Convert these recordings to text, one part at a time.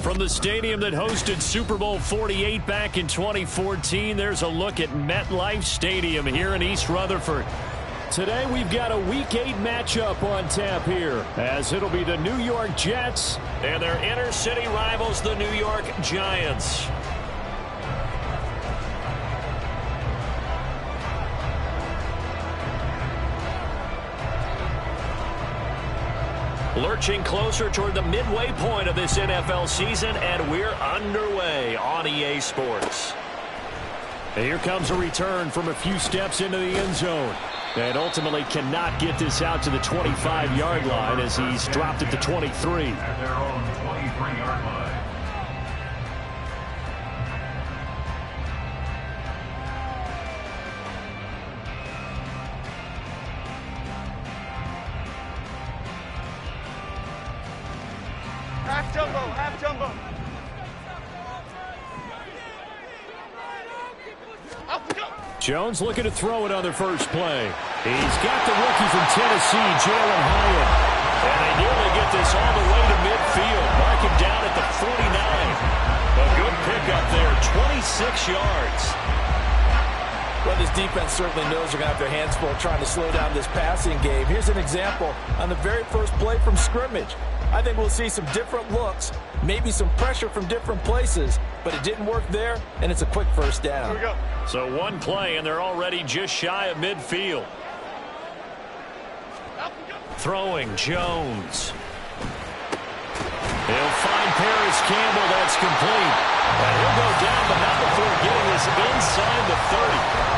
From the stadium that hosted Super Bowl 48 back in 2014, there's a look at MetLife Stadium here in East Rutherford. Today we've got a Week 8 matchup on tap here, as it'll be the New York Jets and their inner-city rivals, the New York Giants. Lurching closer toward the midway point of this NFL season, and we're underway on EA Sports. And here comes a return from a few steps into the end zone. And ultimately cannot get this out to the 25-yard line as he's dropped it to 23. At their own 23-yard line. Half jumbo, half jumbo. Jones looking to throw it on their first play. He's got the rookie from Tennessee, Jalen Hyatt. And they nearly get this all the way to midfield. Mark him down at the 49. A good pickup there, 26 yards. Well, this defense certainly knows they're going to have their hands full trying to slow down this passing game. Here's an example on the very first play from scrimmage. I think we'll see some different looks, maybe some pressure from different places, but it didn't work there, and it's a quick first down. Here we go. So one play, and they're already just shy of midfield. Throwing Jones. He'll find Paris Campbell. That's complete. And he'll go down, but not before getting this inside the 30.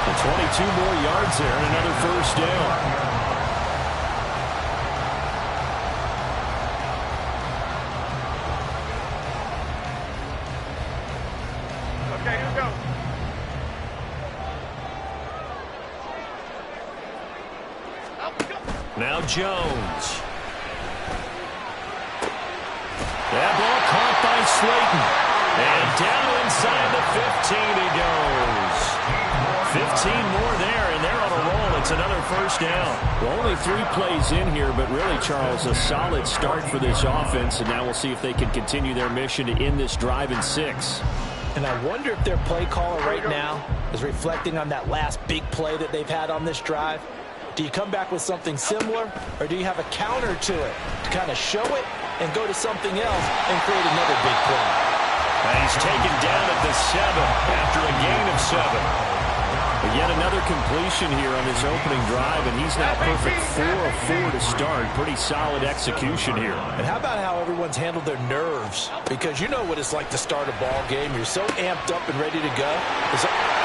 And 22 more yards there and another first down. Okay, here we go. Now Jones. That ball caught by Slayton. And down inside the 15 he goes. 15 more there, and they're on a roll. It's another first down. Well, only 3 plays in here, but really, Charles, a solid start for this offense. And now we'll see if they can continue their mission to end this drive in 6. And I wonder if their play caller right now is reflecting on that last big play that they've had on this drive. Do you come back with something similar, or do you have a counter to it to kind of show it and go to something else and create another big play? And he's taken down at the 7 after a gain of 7. But yet another completion here on this opening drive, and he's now perfect 4 of 4 to start. Pretty solid execution here. And how about how everyone's handled their nerves? Because you know what it's like to start a ball game. You're so amped up and ready to go.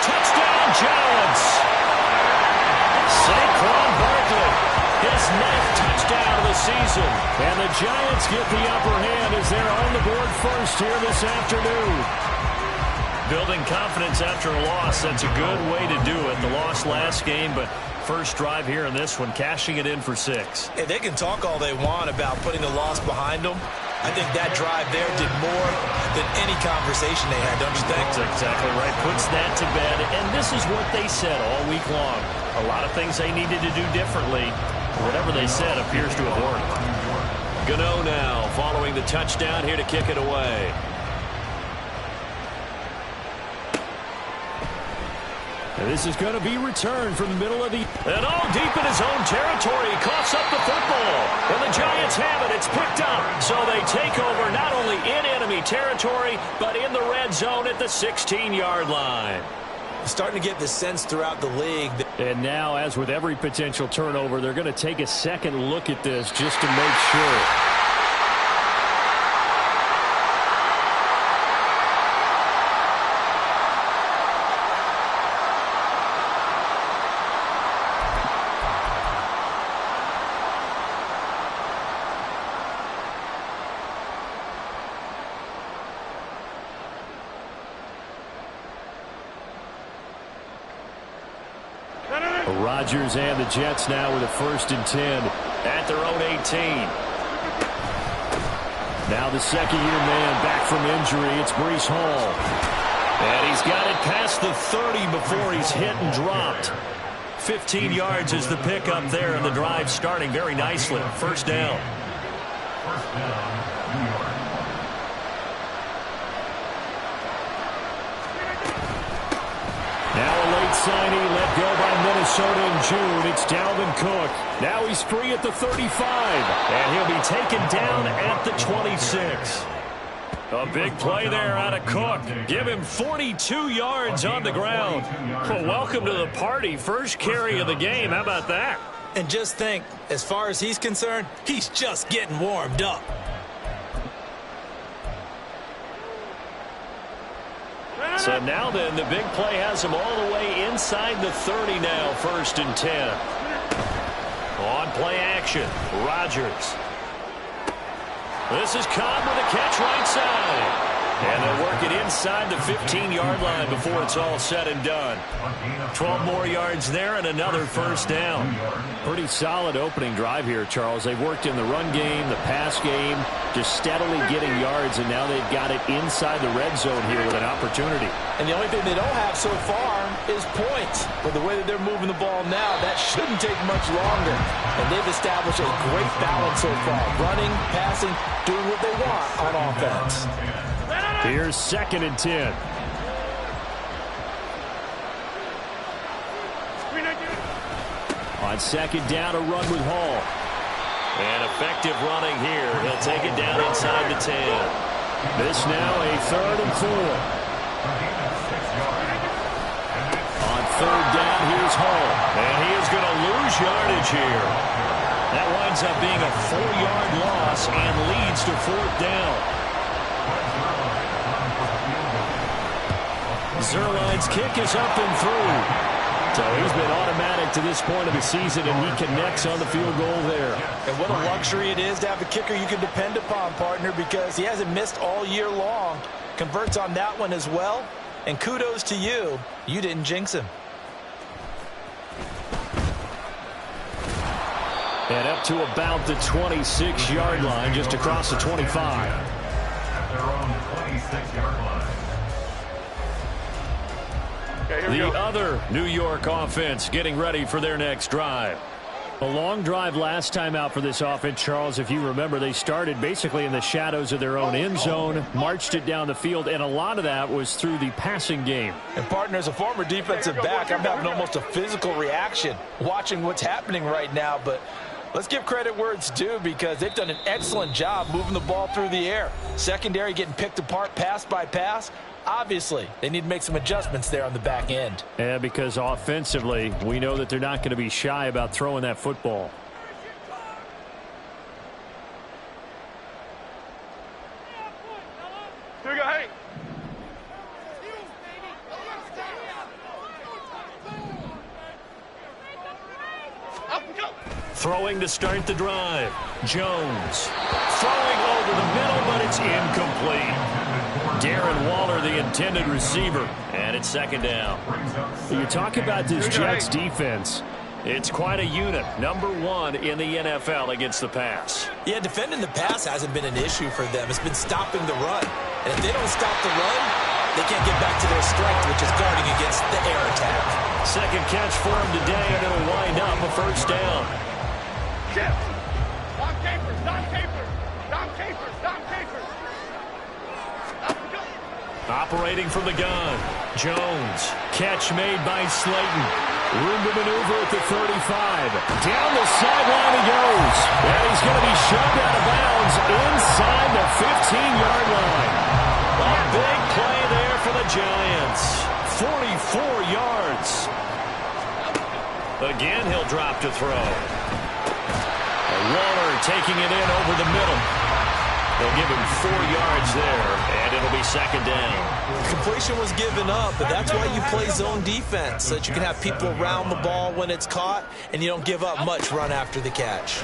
Touchdown, Giants! Saquon Barkley, his 9th touchdown of the season. And the Giants get the upper hand as they're on the board first here this afternoon. Building confidence after a loss, that's a good way to do it. The loss last game, but first drive here in this one, cashing it in for 6. Hey, they can talk all they want about putting the loss behind them. I think that drive there did more than any conversation they had, don't you think? That's exactly right. Puts that to bed, and this is what they said all week long. A lot of things they needed to do differently. Whatever they said appears to have worked. Gano now following the touchdown here to kick it away. And this is going to be returned from the middle of the... And all deep in his own territory, he coughs up the football. And the Giants have it. It's picked up. So they take over not only in enemy territory, but in the red zone at the 16-yard line. Starting to get the sense throughout the league. And now, as with every potential turnover, they're going to take a second look at this just to make sure. Rodgers and the Jets now with a 1st and 10 at their own 18. Now the second-year man back from injury. It's Breece Hall. And he's got it past the 30 before he's hit and dropped. 15 yards is the pickup there, and the drive starting very nicely. First down. First down, New York. Great signee let go by Minnesota in June. It's Dalvin Cook. Now he's free at the 35, and he'll be taken down at the 26. A big play there out of Cook. Give him 42 yards on the ground. Well, welcome to the party. First carry of the game. How about that? And just think, as far as he's concerned, he's just getting warmed up. So now then, the big play has him all the way inside the 30 now, 1st and 10. On play action, Rodgers. This is Cobb with a catch right side. And they'll work it inside the 15-yard line before it's all said and done. 12 more yards there and another 1st down. Pretty solid opening drive here, Charles. They've worked in the run game, the pass game, just steadily getting yards, and now they've got it inside the red zone here with an opportunity. And the only thing they don't have so far is points. But the way that they're moving the ball now, that shouldn't take much longer. And they've established a great balance so far. Running, passing, doing what they want on offense. Here's 2nd and 10. On 2nd down, a run with Hall. And effective running here. He'll take it down inside the 10. This now a 3rd and 4. On 3rd down, here's Hall. And he is going to lose yardage here. That winds up being a 4-yard loss and leads to 4th down. Zerline's kick is up and through. So he's been automatic to this point of the season, and he connects on the field goal there. And what a luxury it is to have a kicker you can depend upon, partner, because he hasn't missed all year long. Converts on that one as well. And kudos to you. You didn't jinx him. And up to about the 26-yard line, just across the 25. They're on the 26-yard line. The other New York offense getting ready for their next drive. A long drive last time out for this offense, Charles. If you remember, they started basically in the shadows of their own end zone, marched it down the field, and a lot of that was through the passing game. And, partner, as a former defensive back, I'm having almost a physical reaction watching what's happening right now. But let's give credit where it's due, because they've done an excellent job moving the ball through the air. Secondary getting picked apart pass by pass. Obviously, they need to make some adjustments there on the back end. Yeah, because offensively, we know that they're not going to be shy about throwing that football. Here we go, hey. Up and go. Throwing to start the drive. Jones. Throwing over the middle, but it's incomplete. Darren Waller, the intended receiver, and it's 2nd down. You talk about this Jets defense. It's quite a unit. Number 1 in the NFL against the pass. Yeah, defending the pass hasn't been an issue for them. It's been stopping the run. And if they don't stop the run, they can't get back to their strength, which is guarding against the air attack. 2nd catch for him today, and it'll wind up a 1st down. Shift. Dom Capers, Dom Capers, Dom Capers, Dom Capers. Operating from the gun. Jones. Catch made by Slayton. Room to maneuver at the 35. Down the sideline he goes. And he's going to be shoved out of bounds inside the 15-yard line. A big play there for the Giants. 44 yards. Again, he'll drop to throw. Waller taking it in over the middle. They'll give him 4 yards there, and it'll be 2nd down. Completion was given up, but that's why you play zone defense, so that you can have people around the ball when it's caught, and you don't give up much run after the catch.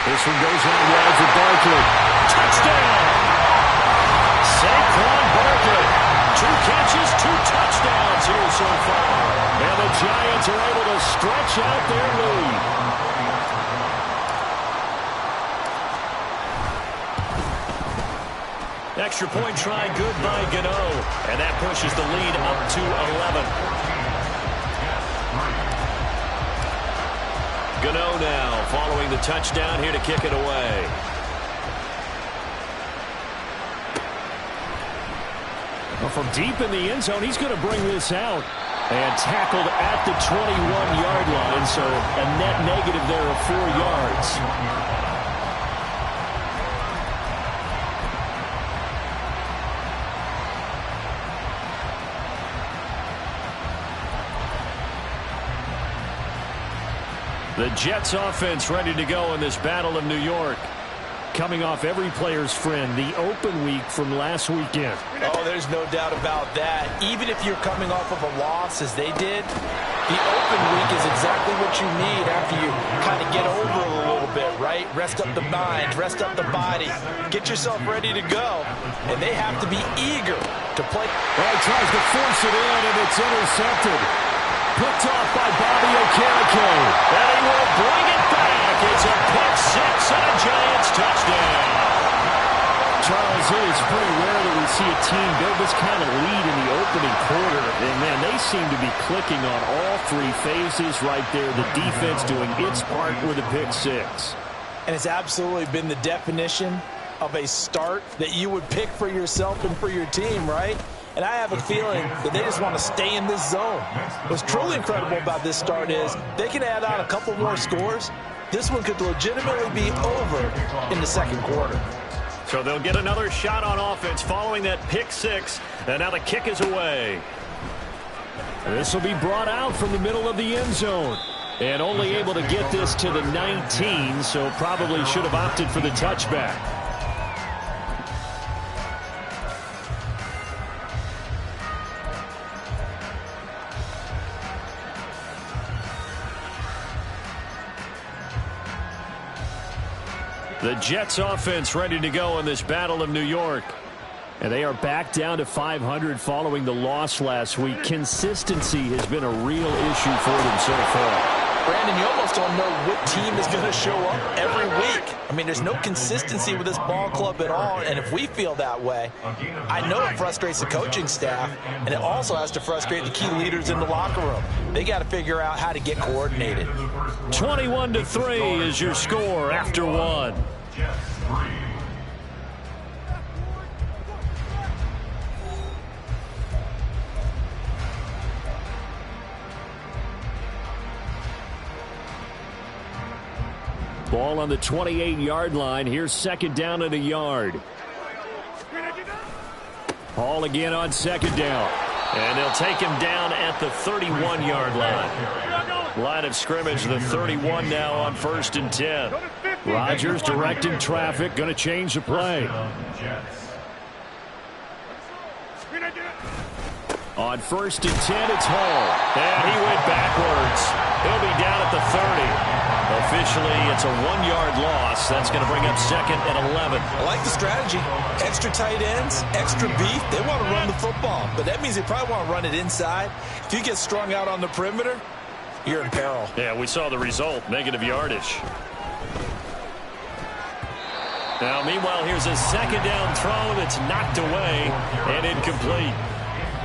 This one goes on wide for Barkley. Touchdown! Saquon Barkley. 2 catches, 2 touchdowns here so far. And the Giants are able to stretch out their lead. Extra point try good by Gano. And that pushes the lead up to 11. Gano now following the touchdown here to kick it away. Well, from deep in the end zone, he's going to bring this out. And tackled at the 21-yard line, so a net negative there of 4 yards. The Jets offense ready to go in this Battle of New York. Coming off every player's friend, the open week from last weekend. Oh, there's no doubt about that. Even if you're coming off of a loss as they did, the open week is exactly what you need after you kind of get over it a little bit, right? Rest up the mind, rest up the body, get yourself ready to go. And they have to be eager to play. Well, he tries to force it in, and it's intercepted. Picked off by Bobby Okereke. And he will bring it back. It's a pick six and a Giants touchdown. Charles, it is pretty rare that we see a team build this kind of lead in the opening quarter. And, man, they seem to be clicking on all 3 phases right there. The defense doing its part with a pick six. And it's absolutely been the definition of a start that you would pick for yourself and for your team, right? And I have a feeling that they just want to stay in this zone. What's truly incredible about this start is they can add on a couple more scores. This one could legitimately be over in the second quarter. So they'll get another shot on offense following that pick six. And now the kick is away. This will be brought out from the middle of the end zone. And only able to get this to the 19, so probably should have opted for the touchback. The Jets offense ready to go in this Battle of New York. And they are back down to 500 following the loss last week. Consistency has been a real issue for them so far. Brandon, you almost don't know what team is going to show up every week. I mean, there's no consistency with this ball club at all, and if we feel that way, I know it frustrates the coaching staff, and it also has to frustrate the key leaders in the locker room. They got to figure out how to get coordinated. 21-3 is your score after one. Ball on the 28-yard line. Here's second down and a yard. Hall again on second down. And they'll take him down at the 31-yard line. Line of scrimmage, the 31 now on 1st and 10. Rodgers directing traffic, going to change the play. On 1st and 10, it's Hall. And he went backwards. He'll be down at the 30. Officially, it's a 1-yard loss. That's going to bring up second and 11. I like the strategy. Extra tight ends, extra beef. They want to run the football, but that means they probably want to run it inside. If you get strung out on the perimeter, you're in peril. Yeah, we saw the result, negative yardage. Now, meanwhile, here's a second down throw that's knocked away and incomplete.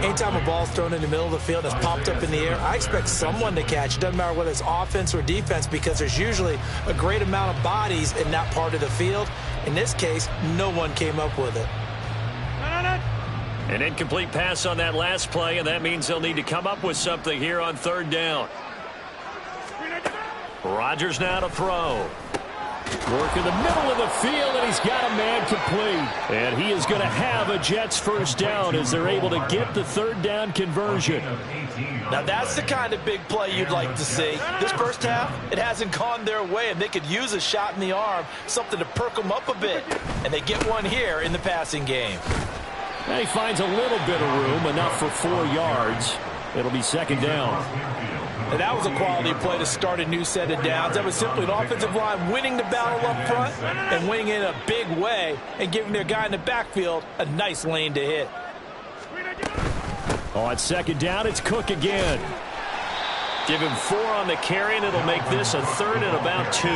Anytime a ball's thrown in the middle of the field that's popped up in the air, I expect someone to catch. It doesn't matter whether it's offense or defense because there's usually a great amount of bodies in that part of the field. In this case, no one came up with it. An incomplete pass on that last play, and that means they'll need to come up with something here on 3rd down. Rodgers now to throw. Work in the middle of the field, and he's got a man complete. And he is going to have a Jets first down as they're able to get the 3rd down conversion. Now that's the kind of big play you'd like to see. This first half, it hasn't gone their way, and they could use a shot in the arm, something to perk them up a bit. And they get one here in the passing game. And he finds a little bit of room, enough for 4 yards. It'll be second down. And that was a quality play to start a new set of downs. That was simply an offensive line winning the battle up front and winning in a big way and giving their guy in the backfield a nice lane to hit. On second down, it's Cook again. Give him 4 on the carry, and it'll make this a 3rd and about 2.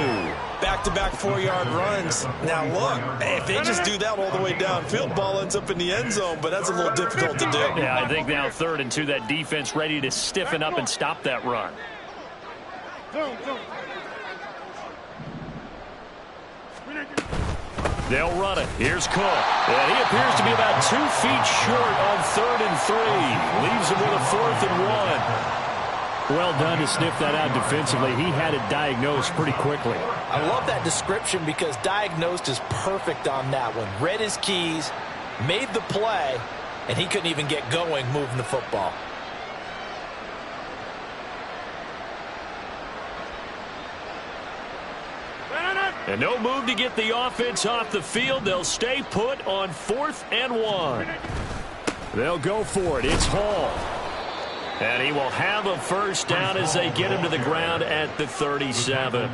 Back-to-back 4-yard runs. Now, look, if they just do that all the way downfield, ball ends up in the end zone, but that's a little difficult to do. Yeah, I think now 3rd and 2, that defense ready to stiffen up and stop that run. They'll run it. Here's Cook. And he appears to be about 2 feet short on 3rd and 3. Leaves him with a 4th and 1. Well done to sniff that out defensively. He had it diagnosed pretty quickly. I love that description because diagnosed is perfect on that one. Read his keys, made the play, and he couldn't even get going moving the football. And no move to get the offense off the field. They'll stay put on 4th and 1. They'll go for it. It's Hall. And he will have a first down as they get him to the ground at the 37.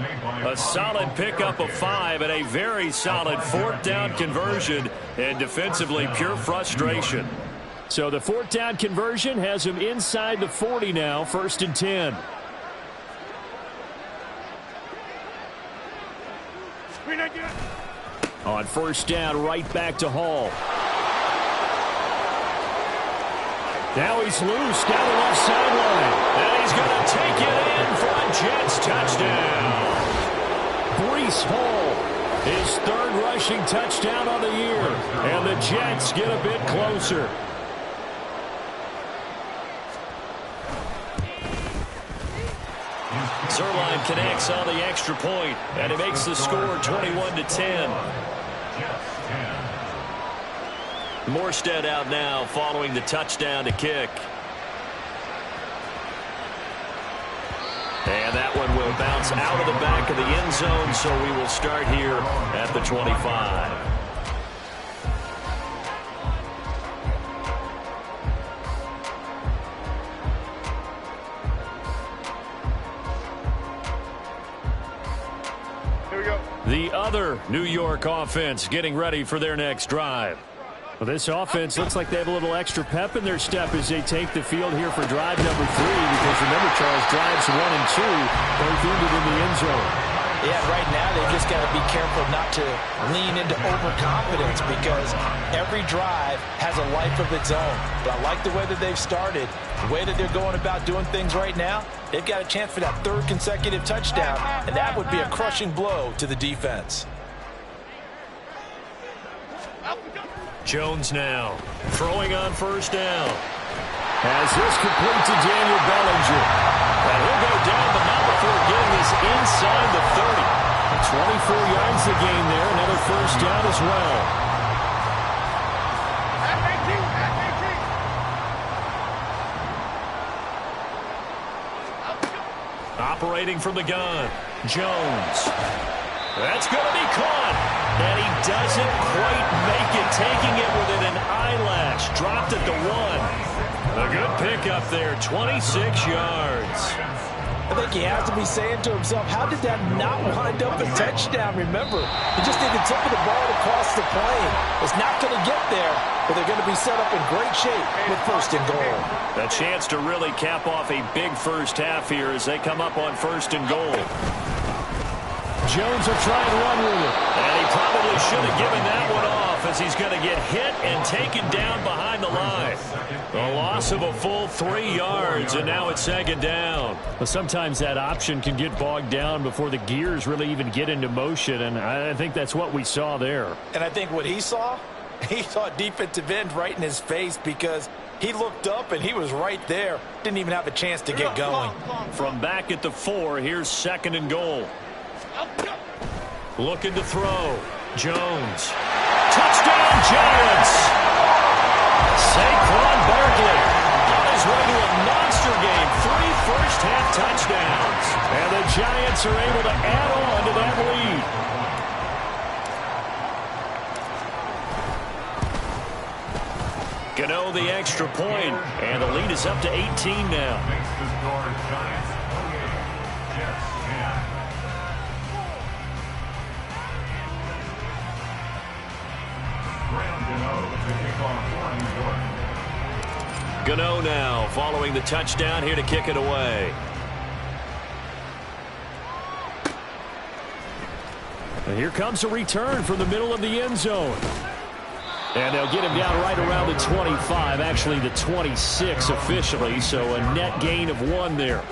A solid pickup of 5 and a very solid 4th down conversion. And defensively, pure frustration. So the 4th down conversion has him inside the 40 now, 1st and 10. On 1st down, right back to Hall. Now he's loose down the left sideline. And he's going to take it in for a Jets touchdown. Breece Hall, his 3rd rushing touchdown on the year. And the Jets get a bit closer. Zerline connects on the extra point, and it makes the score 21-10. Morstead out now following the touchdown to kick. And that one will bounce out of the back of the end zone, so we will start here at the 25. The other New York offense getting ready for their next drive. Well, this offense looks like they have a little extra pep in their step as they take the field here for drive number 3, because remember, Charles, drives 1 and 2 both ended in the end zone. Yeah, right now they've just got to be careful not to lean into overconfidence because every drive has a life of its own. But I like the way that they've started, the way that they're going about doing things right now. They've got a chance for that 3rd consecutive touchdown, and that would be a crushing blow to the defense. Jones now throwing on 1st down. As this complete to Daniel Bellinger. And he'll go down, but not before getting this inside the 30. 24 yards to gain there. Another 1st down as well. Operating from the gun, Jones. That's going to be caught. And he doesn't quite make it, taking it within an eyelash. Dropped at the 1. A good pickup there, 26 yards. I think he has to be saying to himself, how did that not wind up a touchdown? Remember, he just needed the tip of the ball to cross the plane. It's not going to get there, but they're going to be set up in great shape with 1st and goal. A chance to really cap off a big first half here as they come up on 1st and goal. Jones will try and run with it. And he probably should have given that one off as he's going to get hit and taken down behind the line. A loss of a full 3 yards, and now it's 2nd down. Well, sometimes that option can get bogged down before the gears really even get into motion, and I think that's what we saw there. And I think what he saw defensive end right in his face because he looked up and he was right there. Didn't even have a chance to get going. From back at the 4, here's 2nd and goal. Looking to throw. Jones. Touchdown, Giants! Saquon Barkley on his way to a monster game. 3 first-half touchdowns. And the Giants are able to add on to that lead. Gano the extra point, and the lead is up to 18 now. Makes the score Giants 28, Jets 10. Gano now following the touchdown here to kick it away. And here comes a return from the middle of the end zone. And they'll get him down right around the 25, actually the 26 officially, so a net gain of 1 there.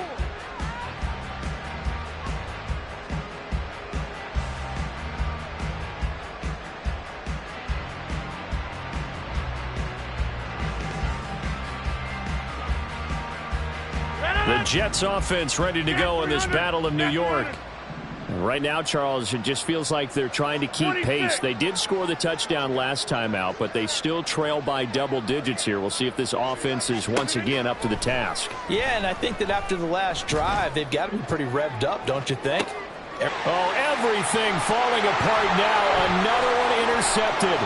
The Jets offense ready to go in this Battle of New York. Right now, Charles, it just feels like they're trying to keep pace. They did score the touchdown last time out, but they still trail by double digits here. We'll see if this offense is once again up to the task. Yeah, and I think that after the last drive, they've got to be pretty revved up, don't you think? Oh, everything falling apart now. Another one intercepted.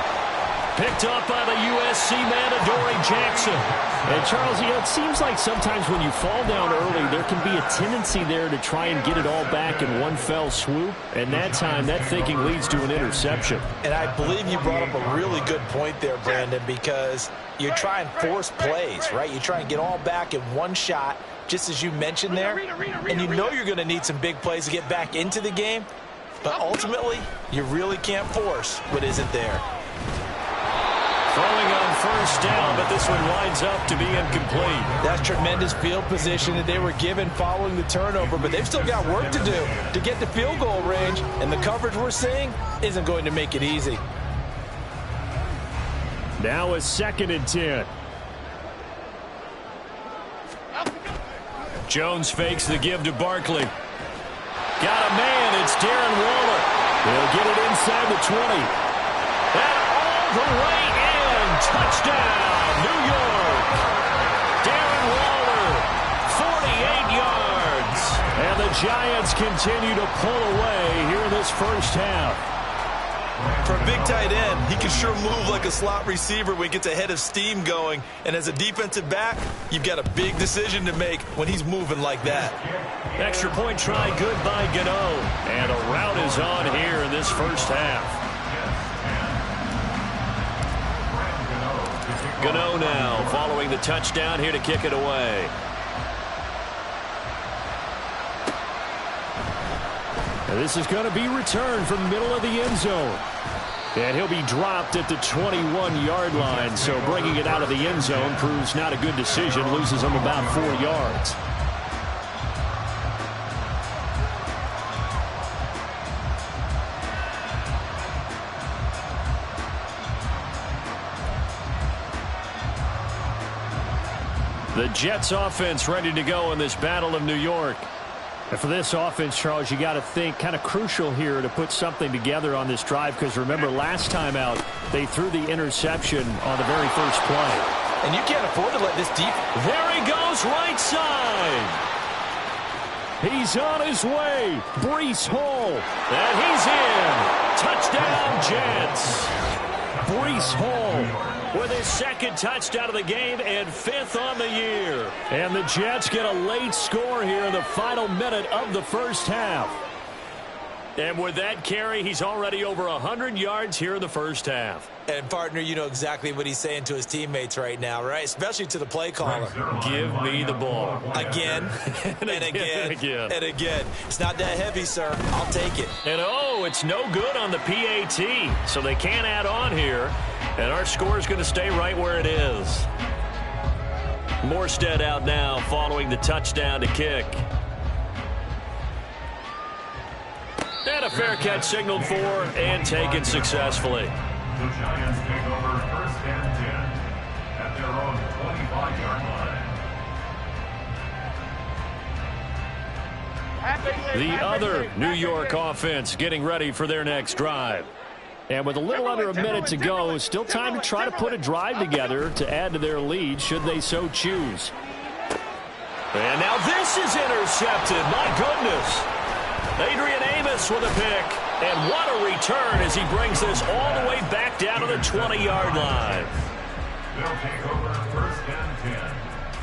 Picked up by the USC man, Adoree Jackson. And, Charles, you know, it seems like sometimes when you fall down early, there can be a tendency there to try and get it all back in one fell swoop. And that time, that thinking leads to an interception. And I believe you brought up a really good point there, Brandon, because you try and force plays, right? You try and get all back in one shot, just as you mentioned there. And you know you're going to need some big plays to get back into the game. But ultimately, you really can't force what isn't there. Throwing on first down, but this one winds up to be incomplete. That's tremendous field position that they were given following the turnover, but they've still got work to do to get to field goal range, and the coverage we're seeing isn't going to make it easy. Now a 2nd and 10. Jones fakes the give to Barkley. Got a man, it's Darren Waller. He'll get it inside the 20. And all the way in. Touchdown, New York. Darren Waller, 48 yards. And the Giants continue to pull away here in this first half. For a big tight end, he can sure move like a slot receiver when he gets a head of steam going. And as a defensive back, you've got a big decision to make when he's moving like that. Extra point try good by Gano. And a route is on here in this first half. Gano now following the touchdown here to kick it away. And this is going to be returned from the middle of the end zone. And he'll be dropped at the 21-yard line. So bringing it out of the end zone proves not a good decision. Loses him about 4 yards. The Jets offense ready to go in this Battle of New York. And for this offense, Charles, you got to think kind of crucial here to put something together on this drive, because remember last time out they threw the interception on the very first play. And you can't afford to let this deep. There he goes, right side. He's on his way. Breece Hall. And he's in. Touchdown, Jets. Breece Hall with his 2nd touchdown of the game and 5th on the year. And the Jets get a late score here in the final minute of the first half. And with that carry, he's already over 100 yards here in the first half. And, partner, you know exactly what he's saying to his teammates right now, right? Especially to the play caller. Give me the ball. Again, and again, and again. It's not that heavy, sir. I'll take it. And, oh, it's no good on the PAT. So they can't add on here. And our score is going to stay right where it is. Morstead out now following the touchdown to kick. And a fair catch signaled for and taken successfully. The Giants take over 1st and 10 at their own 25-yard line. The other New York offense getting ready for their next drive. And with a little under a minute to go, still time to try to put a drive together to add to their lead should they so choose. And now this is intercepted. My goodness. Adrian Amos with a pick. And what a return as he brings this all the way back down to the 20-yard line. They'll take over 1st and 10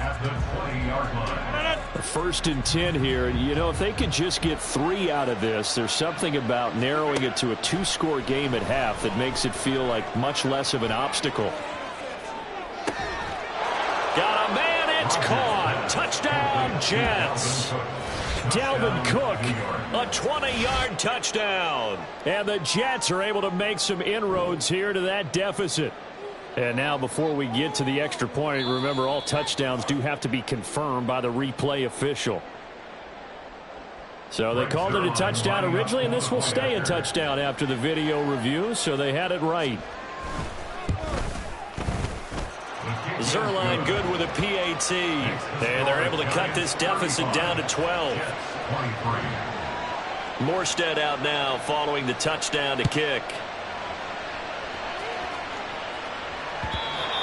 at the 20-yard line. 1st and 10 here. You know, if they could just get 3 out of this, there's something about narrowing it to a 2-score game at half that makes it feel like much less of an obstacle. Got a man, it's caught. Touchdown, Jets. Dalvin Cook, a 20-yard touchdown. And the Jets are able to make some inroads here to that deficit. And now before we get to the extra point, remember all touchdowns do have to be confirmed by the replay official. So they called it a touchdown originally, and this will stay a touchdown after the video review, so they had it right. The Zerline good with a PAT. And they're able to cut this deficit down to 12. 23. Morstead out now following the touchdown to kick.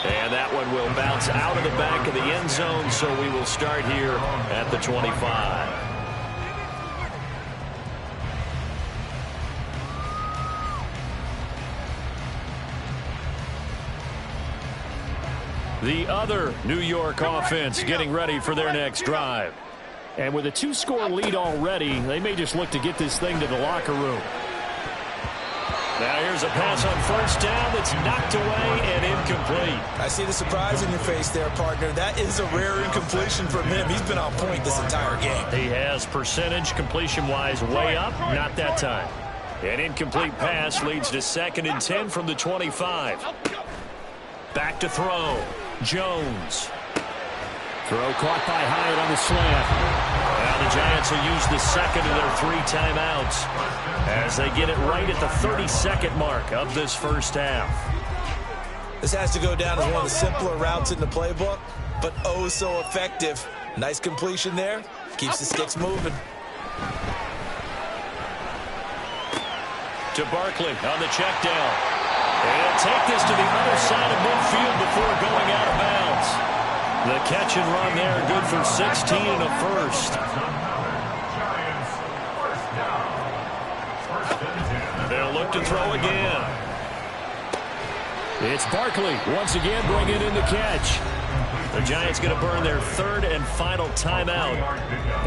And that one will bounce out of the back of the end zone, so we will start here at the 25. The other New York offense getting ready for their next drive. And with a 2-score lead already, they may just look to get this thing to the locker room. Now here's a pass on first down that's knocked away and incomplete. I see the surprise in your face there, partner. That is a rare incompletion from him. He's been on point this entire game. He has percentage completion-wise way up, not that time. An incomplete pass leads to 2nd and 10 from the 25. Back to throw. Jones. Throw caught by Hyatt on the slant. Now the Giants will use the second of their 3 timeouts as they get it right at the 32nd mark of this first half. This has to go down as one of the simpler routes in the playbook, but oh so effective. Nice completion there. Keeps the sticks moving. To Barkley on the check down. And he'll take this to the other side of midfield before going out of bounds. The catch and run there, good for 16 and a first. Giants, first down. First and 10. They'll look to throw again. It's Barkley once again bringing in the catch. The Giants going to burn their 3rd and final timeout.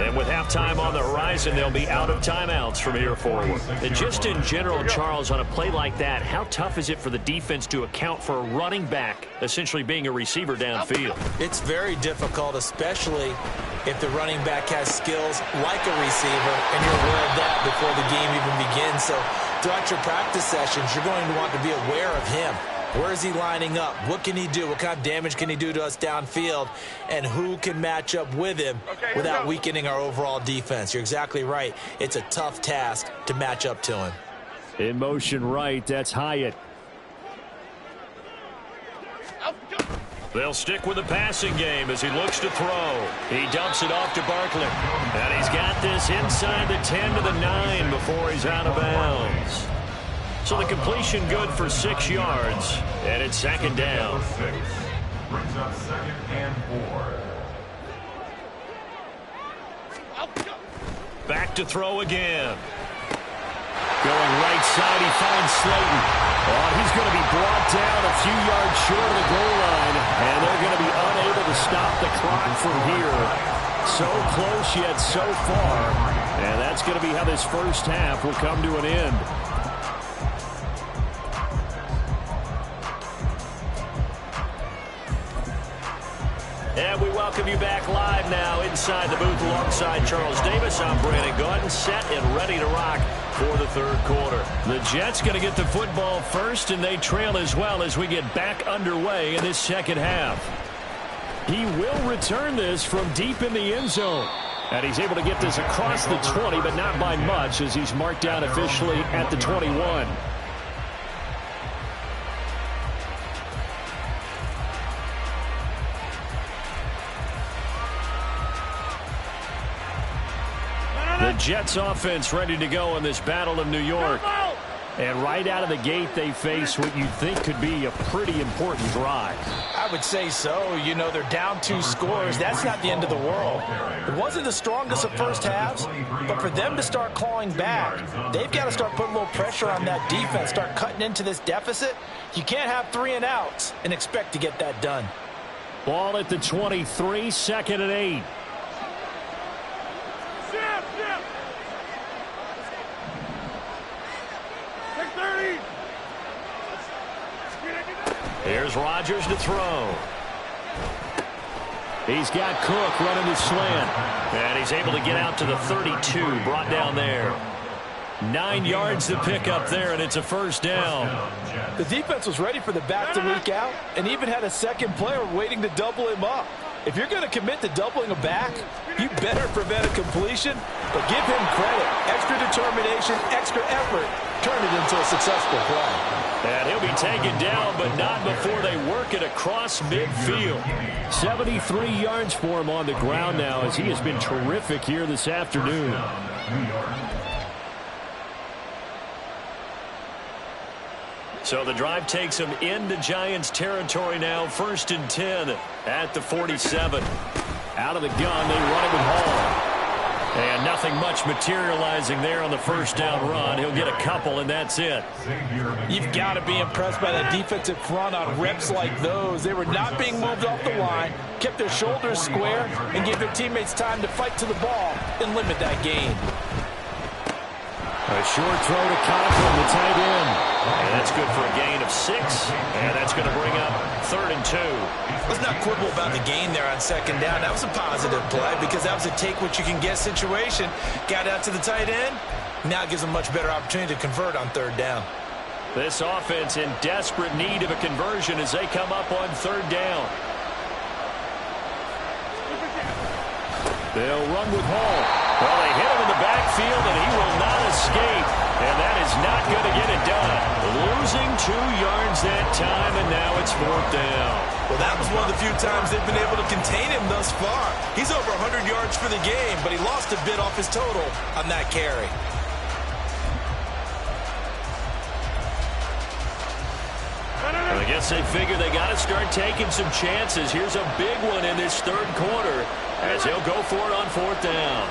And with halftime on the horizon, they'll be out of timeouts from here forward. And just in general, Charles, on a play like that, how tough is it for the defense to account for a running back essentially being a receiver downfield? It's very difficult, especially if the running back has skills like a receiver, and you're aware of that before the game even begins. So throughout your practice sessions, you're going to want to be aware of him. Where is he lining up? What can he do? What kind of damage can he do to us downfield? And who can match up with him without weakening our overall defense? You're exactly right. It's a tough task to match up to him. In motion right, that's Hyatt. They'll stick with the passing game as he looks to throw. He dumps it off to Barkley. And he's got this inside the 10 to the 9 before he's out of bounds. So the completion good for 6 yards, and it's 2nd down. 6 brings up 2nd and 4. Back to throw again. Going right side, he finds Slayton. Oh, he's going to be brought down a few yards short of the goal line, and they're going to be unable to stop the clock from here. So close yet so far, and that's going to be how this first half will come to an end. And we welcome you back live now inside the booth alongside Charles Davis. I'm Brandon Gaudin, set and ready to rock for the 3rd quarter. The Jets going to get the football first, and they trail as well as we get back underway in this 2nd half. He will return this from deep in the end zone. And he's able to get this across the 20, but not by much as he's marked down officially at the 21. The Jets offense ready to go in this Battle of New York. And right out of the gate, they face what you think could be a pretty important drive. I would say so. You know, they're down 2 scores. That's not the end of the world. It wasn't the strongest of first halves, but for them to start clawing back, they've got to start putting a little pressure on that defense, start cutting into this deficit. You can't have 3 and outs and expect to get that done. Ball at the 23, 2nd and 8. Here's Rodgers to throw. He's got Cook running the slant. And he's able to get out to the 32, brought down there. 9 yards to pick up there, and it's a first down. The defense was ready for the back to leak out and even had a second player waiting to double him up. If you're going to commit to doubling a back, you better prevent a completion, but give him credit. Extra determination, extra effort, turn it into a successful play. And he'll be taken down, but not before they work it across midfield. 73 yards for him on the ground now, as he has been terrific here this afternoon. So the drive takes him into Giants territory now. 1st and 10 at the 47. Out of the gun, they run it with Hall. And nothing much materializing there on the first down run. He'll get a couple, and that's it. You've got to be impressed by that defensive front on reps like those. They were not being moved off the line, kept their shoulders square, and gave their teammates time to fight to the ball and limit that gain. A short throw to Conklin, the tight end. And that's good for a gain of 6. And that's going to bring up 3rd and 2. Let's not quibble about the gain there on 2nd down. That was a positive play because that was a take-what-you-can-get situation. Got out to the tight end. Now it gives them a much better opportunity to convert on 3rd down. This offense in desperate need of a conversion as they come up on 3rd down. They'll run with Hall. Well, they hit him in the backfield, and he will not escape. And that is not going to get it done. Losing 2 yards that time, and now it's 4th down. Well, that was one of the few times they've been able to contain him thus far. He's over 100 yards for the game, but he lost a bit off his total on that carry. I guess they figure they got to start taking some chances. Here's a big one in this 3rd quarter as he'll go for it on 4th down.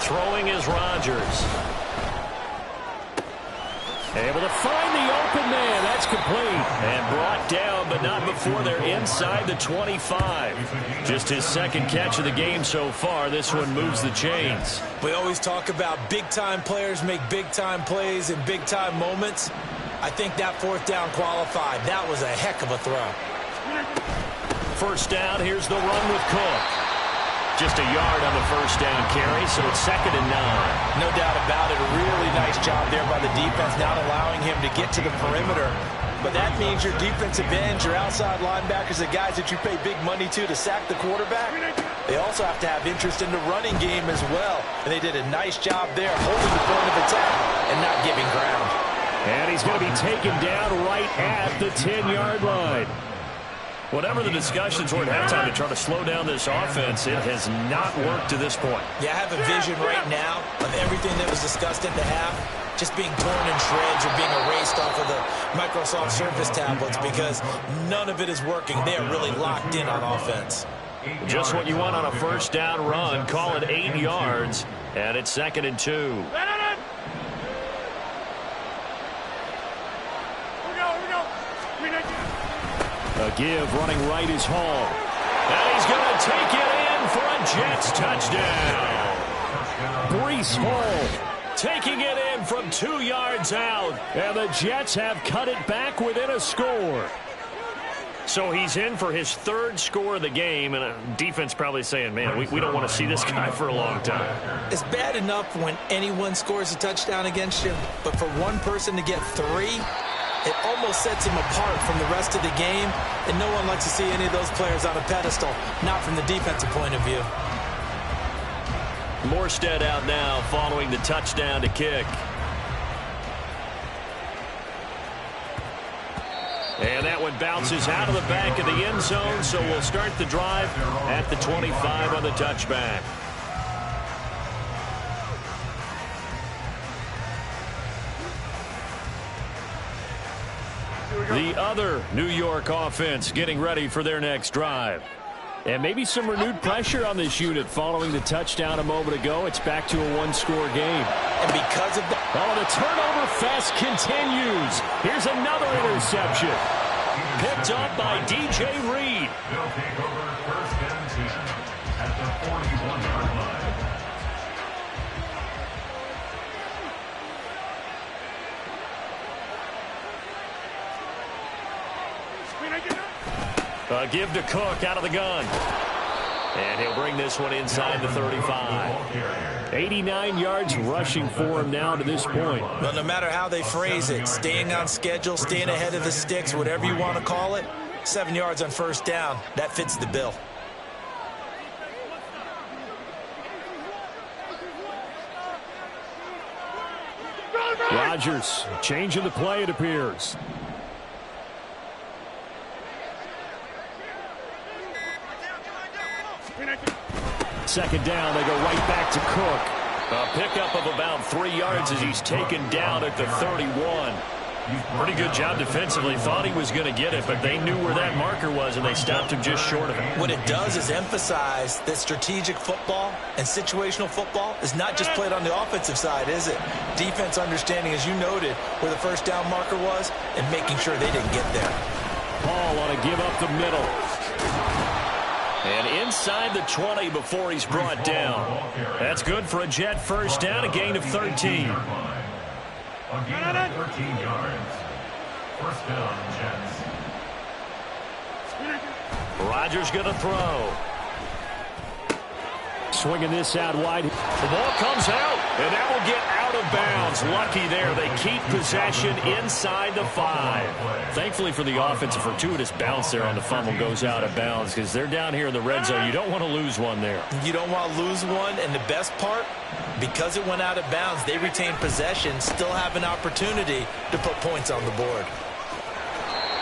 Throwing is Rodgers. Able to find the open man. That's complete. And brought down, but not before they're inside the 25. Just his 2nd catch of the game so far. This one moves the chains. We always talk about big-time players make big-time plays in big-time moments. I think that 4th down qualified. That was a heck of a throw. 1st down, here's the run with Cook. Just a yard on the 1st down carry, so it's 2nd and 9. No doubt about it. A really nice job there by the defense, not allowing him to get to the perimeter. But that means your defensive ends, your outside linebackers, the guys that you pay big money to sack the quarterback, they also have to have interest in the running game as well. And they did a nice job there, holding the point of attack and not giving ground. And he's going to be taken down right at the 10-yard line. Whatever the discussions were at halftime to try to slow down this offense, it has not worked to this point. Yeah, I have a vision right now of everything that was discussed at the half just being torn in shreds or being erased off of the Microsoft Surface tablets because none of it is working. They are really locked in on offense. Just what you want on a 1st down run. Call it 8 yards, and it's 2nd and 2. A give running right is Hall. And he's going to take it in for a Jets touchdown. Breece Hall taking it in from 2 yards out. And the Jets have cut it back within a score. So he's in for his 3rd score of the game, and defense probably saying, man, we don't want to see this guy for a long time. It's bad enough when anyone scores a touchdown against you, but for one person to get 3, it almost sets him apart from the rest of the game, and no one likes to see any of those players on a pedestal, not from the defensive point of view. Morstead out now following the touchdown to kick. And that one bounces out of the back of the end zone, so we'll start the drive at the 25 on the touchback. The other New York offense getting ready for their next drive. And maybe some renewed pressure on this unit following the touchdown a moment ago. It's back to a 1-score game. And because of the... Oh, the turnover fest continues. Here's another interception. Picked up by DJ Reed. They'll take over 1st and 10 at the 41-yard line. A give to Cook out of the gun. And he'll bring this one inside the 35. 89 yards rushing for him now to this point. Well, no matter how they phrase it, staying on schedule, staying ahead of the sticks, whatever you want to call it, 7 yards on 1st down, that fits the bill. Rodgers. Change of the play, it appears. Second down, they go right back to Cook. A pickup of about 3 yards as he's taken down at the 31. Pretty good job defensively. Thought he was going to get it, but they knew where that marker was, and they stopped him just short of it. What it does is emphasize that strategic football and situational football is not just played on the offensive side, is it? Defense understanding, as you noted, where the first down marker was and making sure they didn't get there. Paul on a give up the middle. And inside the 20 before he's brought down. That's good for a Jet first down, a gain of 13. A gain of 13 yards. First down, Jets. Rodgers going to throw. Swinging this out wide. The ball comes out, and that will get out of bounds. Lucky there. They keep possession inside the 5. Thankfully for the offense, a fortuitous bounce there on the fumble goes out of bounds because they're down here in the red zone. You don't want to lose one there. You don't want to lose one, and the best part, because it went out of bounds, they retain possession, still have an opportunity to put points on the board.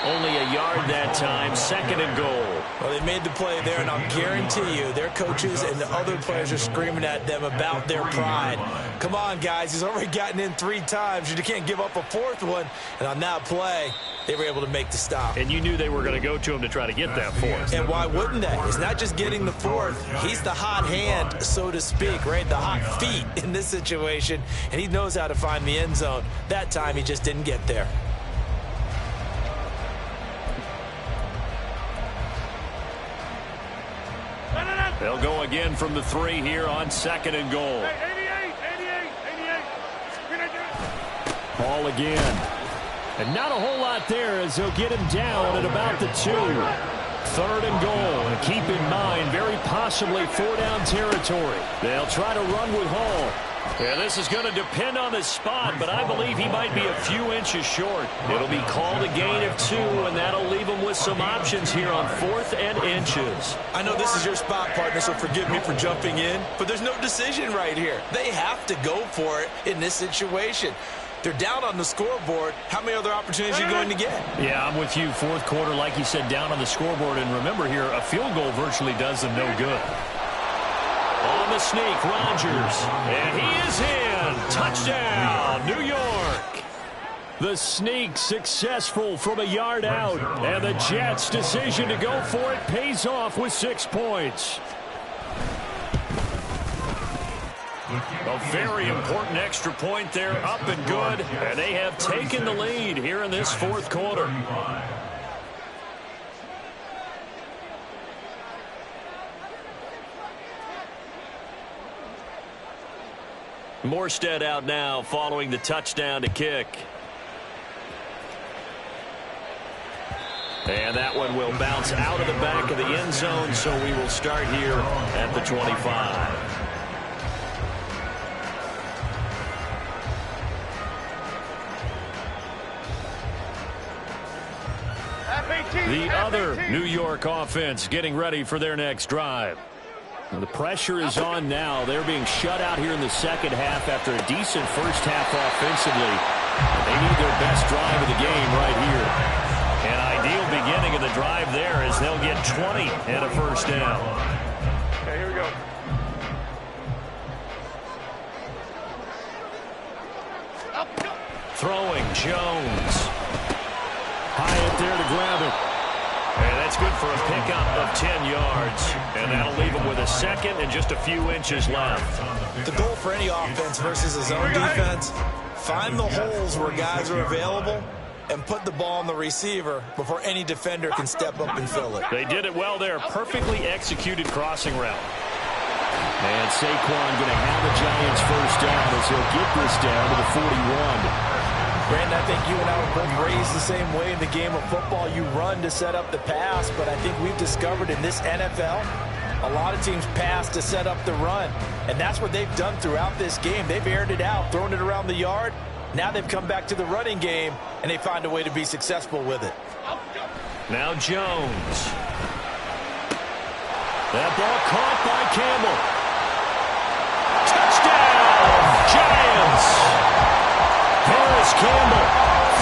Only a yard that time, second and goal. Well, they made the play there, and I'll guarantee you their coaches and the other players are screaming at them about their pride. Come on, guys. He's already gotten in 3 times. You can't give up a 4th one. And on that play, they were able to make the stop. And you knew they were going to go to him to try to get that 4th. And why wouldn't they? It's not just getting the 4th. He's the hot hand, so to speak, right? The hot feet in this situation. And he knows how to find the end zone. That time, he just didn't get there. They'll go again from the 3 here on second and goal. 88. Paul again. And not a whole lot there as they'll get him down at about the 2. Third and goal. And keep in mind, very possibly 4-down territory. They'll try to run with Hall. Yeah, this is going to depend on the spot, but I believe he might be a few inches short. It'll be called a gain of 2, and that'll leave him with some options here on 4th and inches. I know this is your spot, partner, so forgive me for jumping in, but there's no decision right here. They have to go for it in this situation. They're down on the scoreboard. How many other opportunities are you going to get? Yeah, I'm with you. 4th quarter, like you said, down on the scoreboard. And remember here, a field goal virtually does them no good. On the sneak, Rodgers. And he is in. Touchdown, New York. The sneak successful from a yard out. And the Jets' decision to go for it pays off with 6 points. A very important extra point there, up and good. And they have taken the lead here in this 4th quarter. Morstead out now following the touchdown to kick. And that one will bounce out of the back of the end zone, so we will start here at the 25. The other New York offense getting ready for their next drive. The pressure is on now. They're being shut out here in the second half after a decent first half offensively. They need their best drive of the game right here. An ideal beginning of the drive there as they'll get 20 and a first down. Okay, here we go. Throwing Jones. High up there to grab it. And that's good for a pickup of 10 yards. And that'll leave him with a second and just a few inches left. The goal for any offense versus his own defense, find the holes where guys are available and put the ball on the receiver before any defender can step up and fill it. They did it well there. Perfectly executed crossing route. And Saquon going to have the Giants first down as he'll get this down to the 41. Brandon, I think you and I were both raised the same way in the game of football. You run to set up the pass, but I think we've discovered in this NFL, a lot of teams pass to set up the run. And that's what they've done throughout this game. They've aired it out, thrown it around the yard. Now they've come back to the running game, and they find a way to be successful with it. Now Jones. That ball caught by Campbell. Touchdown, Giants! Harris Campbell,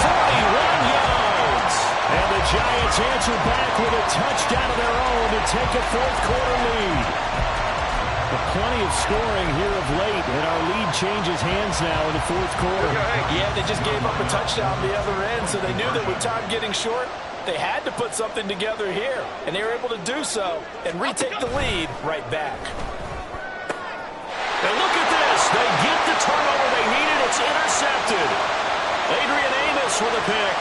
41 yards. And the Giants answer back with a touchdown of their own to take a fourth-quarter lead. But plenty of scoring here of late, and our lead changes hands now in the fourth quarter. Yeah, they just gave up a touchdown on the other end, so they knew that with time getting short, they had to put something together here, and they were able to do so and retake the lead right back. And look at this. They get the turnover they needed. It's intercepted. Adrian Amos with a pick.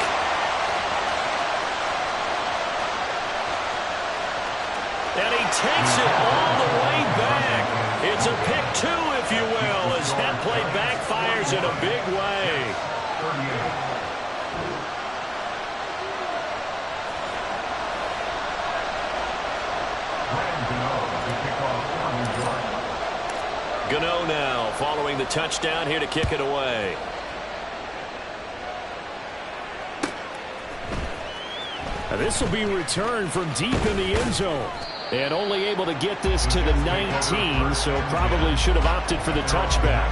And he takes it all the way back. It's a pick two, if you will, as that play backfires in a big way. Gano now following the touchdown here to kick it away. Now this will be returned from deep in the end zone. And only able to get this to the 19, so probably should have opted for the touchback.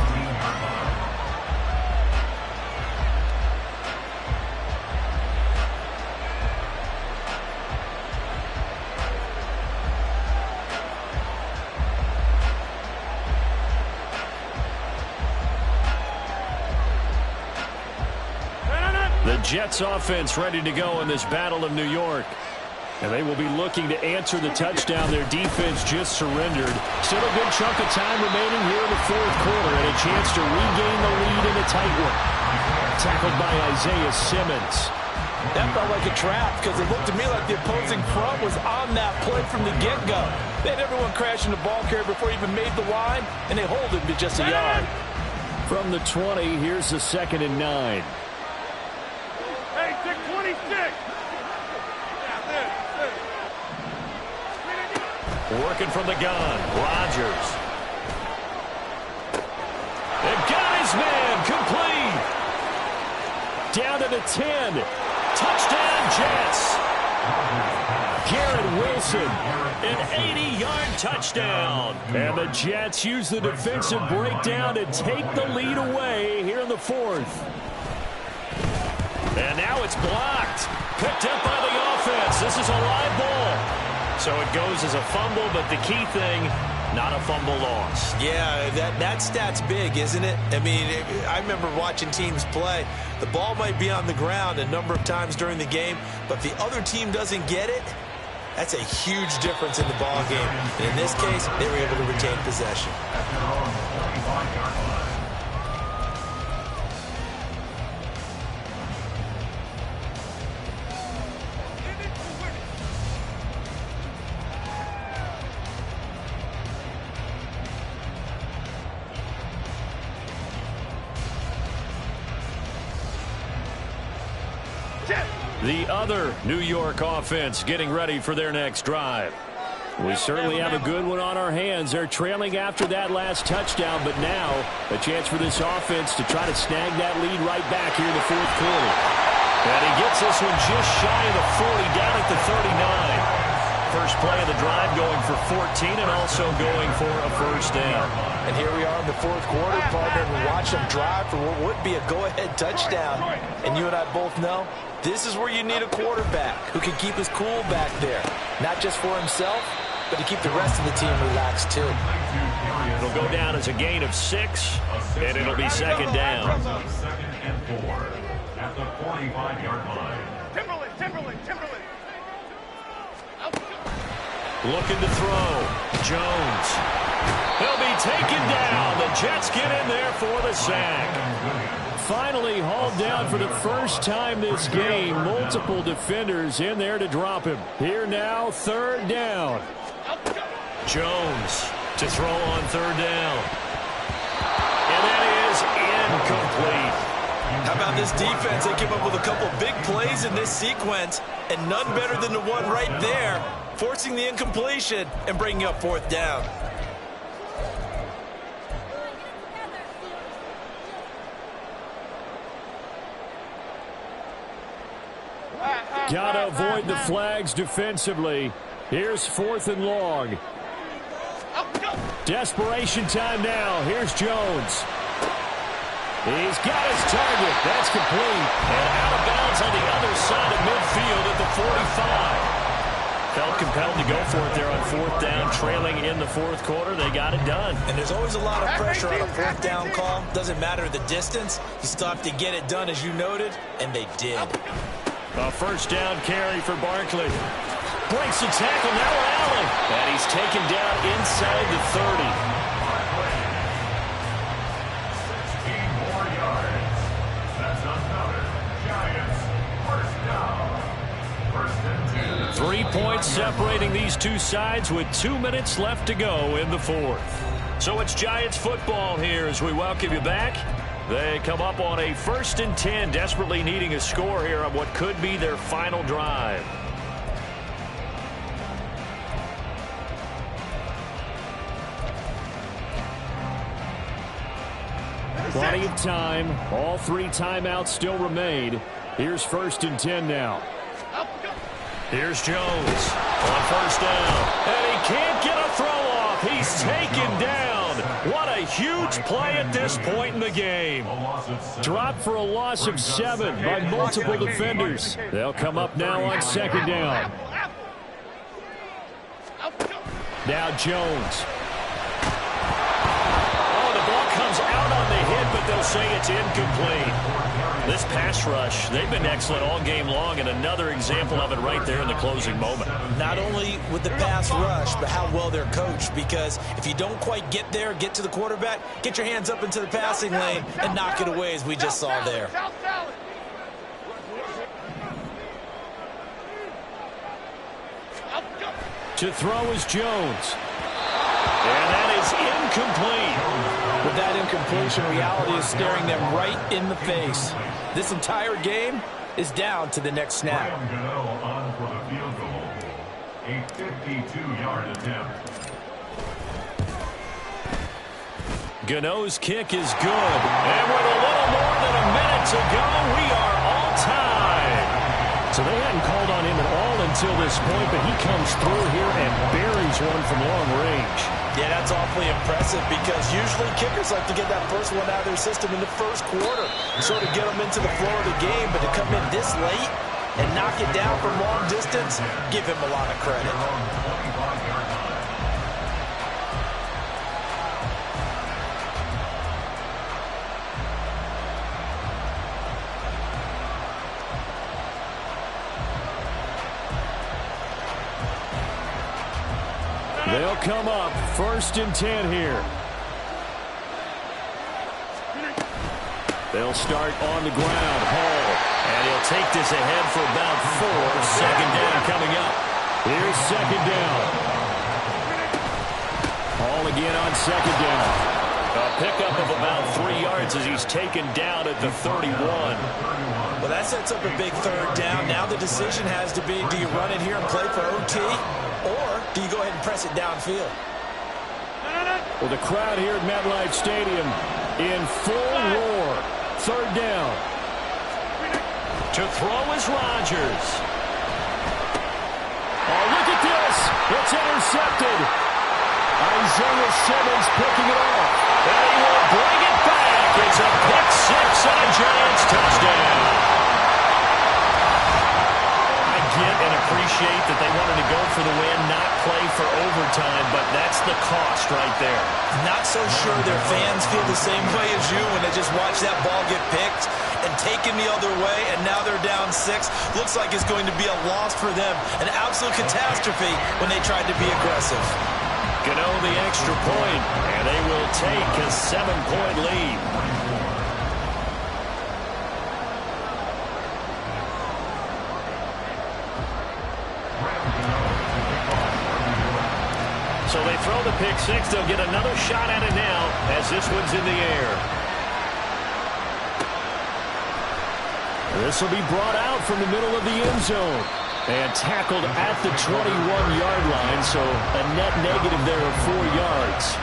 The Jets offense ready to go in this Battle of New York. And they will be looking to answer the touchdown their defense just surrendered. Still a good chunk of time remaining here in the fourth quarter and a chance to regain the lead in a tight one. Tackled by Isaiah Simmons. That felt like a trap because it looked to me like the opposing front was on that play from the get-go. They had everyone crashing the ball carrier before he even made the line, and they hold him to just a yard. From the 20, here's the 2nd and 9. Hey, 626. Working from the gun, Rodgers. They've got his man, complete. Down to the 10. Touchdown, Jets. Garrett Wilson, an 80-yard touchdown. And the Jets use the defensive breakdown to take the lead away here in the fourth. And now it's blocked. Picked up by the offense. This is a live ball. So it goes as a fumble, but the key thing, not a fumble loss. Yeah, that stat's big, isn't it? I mean, I remember watching teams play. The ball might be on the ground a number of times during the game, but if the other team doesn't get it, that's a huge difference in the ball game. And in this case, they were able to retain possession. The other New York offense getting ready for their next drive. We certainly have a good one on our hands. They're trailing after that last touchdown, but now a chance for this offense to try to snag that lead right back here in the fourth quarter. And he gets this one just shy of the 40, down at the 39. First play of the drive going for 14 and also going for a first down. And here we are in the fourth quarter, partner, and watch them drive for what would be a go-ahead touchdown. And you and I both know this is where you need a quarterback who can keep his cool back there. Not just for himself, but to keep the rest of the team relaxed too. It'll go down as a gain of 6, and it'll be second down. Second and 4 at the 45-yard line. Timberland. Looking to throw. Jones. He'll be taken down. The Jets get in there for the sack. Finally hauled down for the first time this game. Multiple defenders in there to drop him. Here now, third down. Jones to throw on third down. And that is incomplete. How about this defense? They came up with a couple big plays in this sequence, and none better than the one right there, forcing the incompletion and bringing up fourth down. Gotta avoid the flags defensively. Here's 4th and long. Desperation time now. Here's Jones. He's got his target. That's complete. And out of bounds on the other side of midfield at the 45. Felt compelled to go for it there on fourth down, trailing in the fourth quarter. They got it done. And there's always a lot of pressure on a fourth down call. Doesn't matter the distance. You still have to get it done, as you noted, and they did. A first down carry for Barkley. Breaks the tackle, now Allen. And he's taken down inside the 30. 16 more yards. That's another Giants first down. First and 10. 3 points separating these two sides with 2 minutes left to go in the fourth. So it's Giants football here as we welcome you back. They come up on a 1st and 10, desperately needing a score here on what could be their final drive. Plenty of time. All 3 timeouts still remain. Here's 1st and 10 now. Here's Jones on first down. And he can't get a throw off. He's taken down. What a huge play at this point in the game. Dropped for a loss of 7 by multiple defenders. They'll come up now on 2nd down. Now Jones. Oh, the ball comes out on the hit, but they'll say it's incomplete. This pass rush, they've been excellent all game long, and another example of it right there in the closing moment. Not only with the pass rush, but how well they're coached, because if you don't quite get there, get to the quarterback, get your hands up into the passing lane and knock it away, as we just saw there. To throw is Jones. And that is incomplete. With that incompletion, reality is staring them right in the face. This entire game is down to the next snap. Gano on for the field goal. A 52-yard attempt. Gano's kick is good. And with a little more than a minute to go, we are all tied. So they hadn't called on him at all until this point, but he comes through here and buries one from long range. Yeah, that's awfully impressive, because usually kickers like to get that first one out of their system in the first quarter, sort of get them into the flow of the game, but to come in this late and knock it down from long distance, give him a lot of credit. They'll come up 1st and 10 here. They'll start on the ground. Hall. And he'll take this ahead for about 4. Second down coming up. Here's 2nd down. Hall again on 2nd down. A pickup of about 3 yards as he's taken down at the 31. Well, that sets up a big 3rd down. Now the decision has to be, do you run it here and play for OT, or do you go ahead and press it downfield? Well, the crowd here at MetLife Stadium in full roar. 3rd down. To throw is Rodgers. Oh, look at this. It's intercepted. Isaiah Simmons picking it off. And he will bring it back. It's a pick 6 and a Giants touchdown. I get and appreciate that they wanted to go for the win, not play for overtime, but that's the cost right there. Not so sure their fans feel the same way as you when they just watch that ball get picked and taken the other way, and now they're down 6. Looks like it's going to be a loss for them. An absolute catastrophe when they tried to be aggressive. Gano the extra point, and they will take a 7-point lead. So they throw the pick 6. They'll get another shot at it now as this one's in the air. This will be brought out from the middle of the end zone and tackled at the 21-yard line, so a net negative there of 4 yards.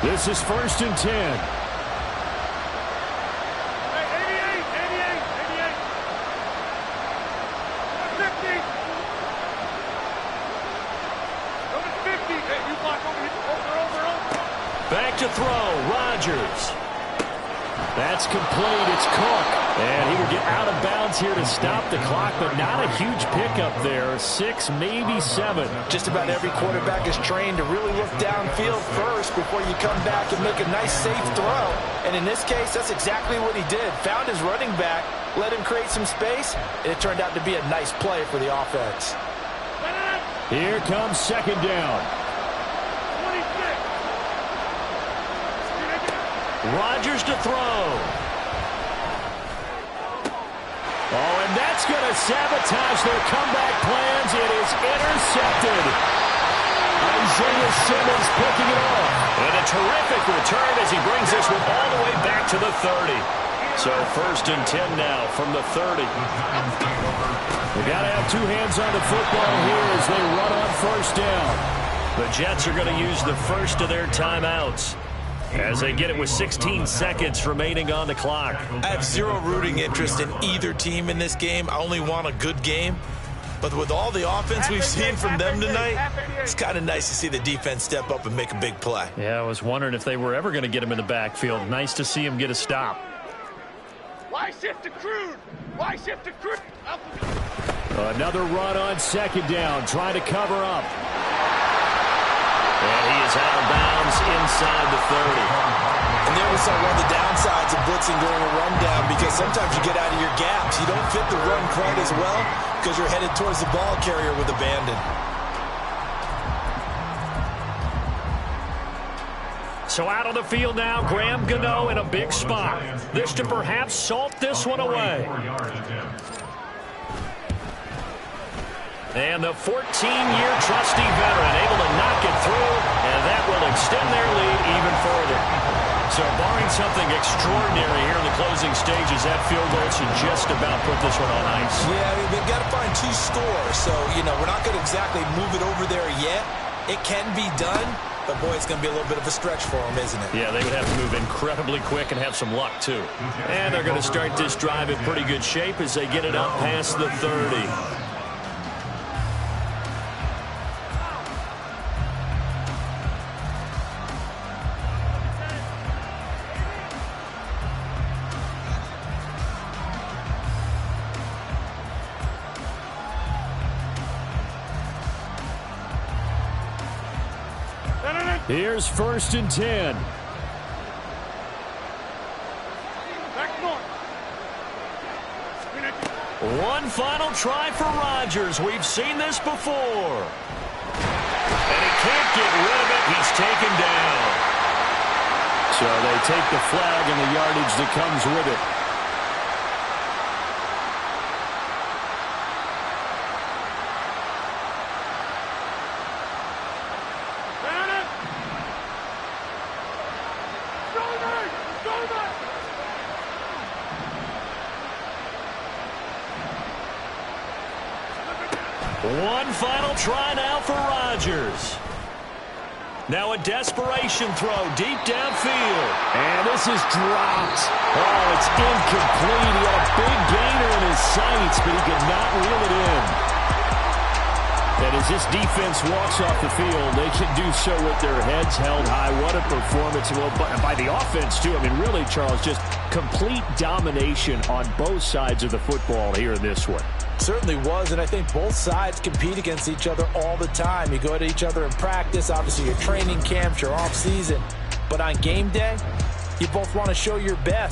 This is 1st and 10. to throw. Rodgers. That's complete. It's Cook. And he will get out of bounds here to stop the clock, but not a huge pickup there. 6, maybe 7. Just about every quarterback is trained to really look downfield first before you come back and make a nice, safe throw. And in this case, that's exactly what he did. Found his running back, let him create some space, and it turned out to be a nice play for the offense. Here comes second down. 26. Rodgers to throw. Oh, and that's going to sabotage their comeback plans. It is intercepted. Isaiah Simmons picking it off. And a terrific return as he brings this one all the way back to the 30. So 1st and 10 now from the 30. They got to have two hands on the football here as they run on 1st down. The Jets are going to use the first of their timeouts as they get it with 16 seconds remaining on the clock. I have zero rooting interest in either team in this game. I only want a good game. But with all the offense we've seen from them tonight, it's kind of nice to see the defense step up and make a big play. Yeah, I was wondering if they were ever going to get him in the backfield. Nice to see him get a stop. Why shift to crude? Why shift to crude? Another run on 2nd down, trying to cover up. And he is out of bounds inside the 30. And there was one of the downsides of blitzing during a rundown, because sometimes you get out of your gaps. You don't fit the run quite as well because you're headed towards the ball carrier with abandon. So out on the field now, Graham Gano in a big spot. This to perhaps salt this one away. And the 14-year trusty veteran able to knock it through, and that will extend their lead even further. So barring something extraordinary here in the closing stages, that field goal should just about put this one on ice. Yeah, I mean, they've got to find 2 scores. So, we're not going to exactly move it over there yet. It can be done, but, boy, it's going to be a little bit of a stretch for them, isn't it? Yeah, they would have to move incredibly quick and have some luck, too. And they're going to start this drive in pretty good shape as they get it up past the 30. Here's 1st and 10. Back north. One final try for Rodgers. We've seen this before. And he can't get rid of it. He's taken down. So they take the flag and the yardage that comes with it. One final try now for Rodgers. Now a desperation throw deep downfield. And this is dropped. Oh, it's incomplete. He had a big gainer in his sights, but he could not reel it in. And as this defense walks off the field, they can do so with their heads held high. What a performance. Well, by the offense, too. I mean, really, Charles, just complete domination on both sides of the football here in this one. Certainly was, and I think both sides compete against each other all the time. You go to each other in practice, obviously your training camps, your off season. But on game day, you both want to show your best.